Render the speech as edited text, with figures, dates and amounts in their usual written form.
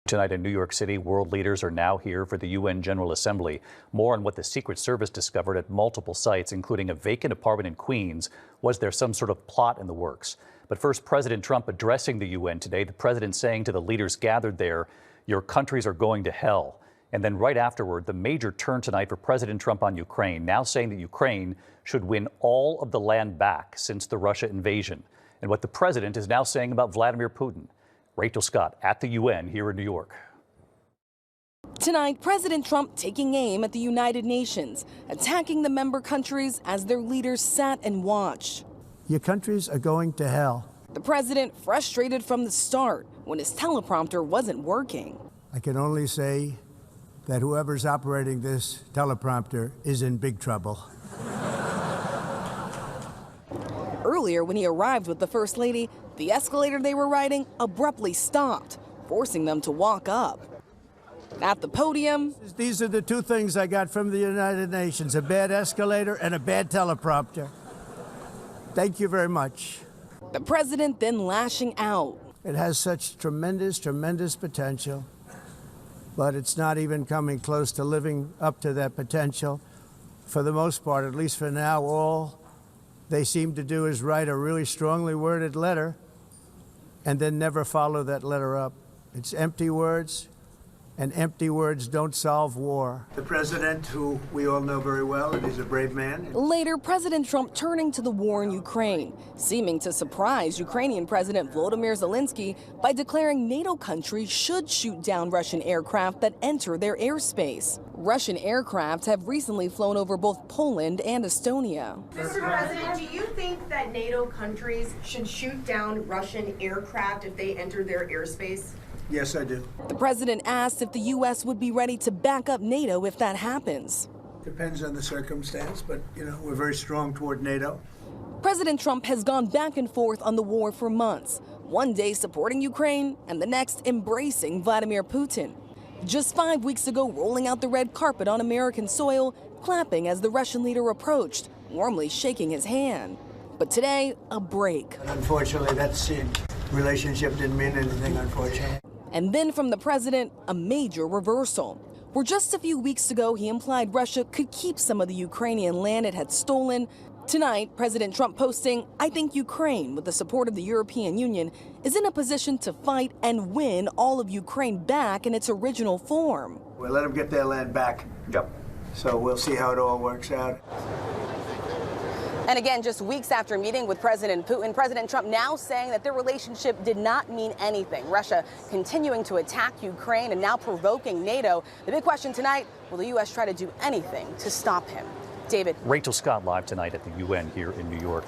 Tonight in New York City, world leaders are now here for the UN General Assembly. More on what the Secret Service discovered at multiple sites, including a vacant apartment in Queens. Was there some sort of plot in the works? But first, President Trump addressing the UN today. The president saying to the leaders gathered there, "Your countries are going to hell." And then right afterward, the major turn tonight for President Trump on Ukraine, now saying that Ukraine should win all of the land back since the Russia invasion. And what the president is now saying about Vladimir Putin. Rachel Scott at the UN here in New York. Tonight, President Trump taking aim at the United Nations, attacking the member countries as their leaders sat and watched. Your countries are going to hell. The president frustrated from the start when his teleprompter wasn't working. I can only say that whoever's operating this teleprompter is in big trouble. Earlier, when he arrived with the First Lady, the escalator they were riding abruptly stopped, forcing them to walk up. At the podium, these are the two things I got from the United Nations, a bad escalator and a bad teleprompter. Thank you very much. The president then lashing out. It has such tremendous, tremendous potential, but it's not even coming close to living up to that potential. For the most part, at least for now, all they seem to do is write a really strongly worded letter and then never follow that letter up. It's empty words, and empty words don't solve war. The president, who we all know very well, and he's a brave man. Later, President Trump turning to the war in Ukraine, seeming to surprise Ukrainian President Volodymyr Zelensky by declaring NATO countries should shoot down Russian aircraft that enter their airspace. Russian aircraft have recently flown over both Poland and Estonia. Mr. President, do you think that NATO countries should shoot down Russian aircraft if they enter their airspace? Yes, I do. The president asked if the U.S. would be ready to back up NATO if that happens. Depends on the circumstance, but, we're very strong toward NATO. President Trump has gone back and forth on the war for months, one day supporting Ukraine and the next embracing Vladimir Putin. Just 5 weeks ago, rolling out the red carpet on American soil, clapping as the Russian leader approached, warmly shaking his hand. But today, a break. Unfortunately, that relationship didn't mean anything, unfortunately. And then from the president, a major reversal. Where just a few weeks ago, he implied Russia could keep some of the Ukrainian land it had stolen. Tonight, President Trump posting, "I think Ukraine, with the support of the European Union, is in a position to fight and win all of Ukraine back in its original form." We'll let them get their land back. Yep. So we'll see how it all works out. And again, just weeks after meeting with President Putin, President Trump now saying that their relationship did not mean anything. Russia continuing to attack Ukraine and now provoking NATO. The big question tonight, will the U.S. try to do anything to stop him? David. Rachel Scott live tonight at the UN here in New York.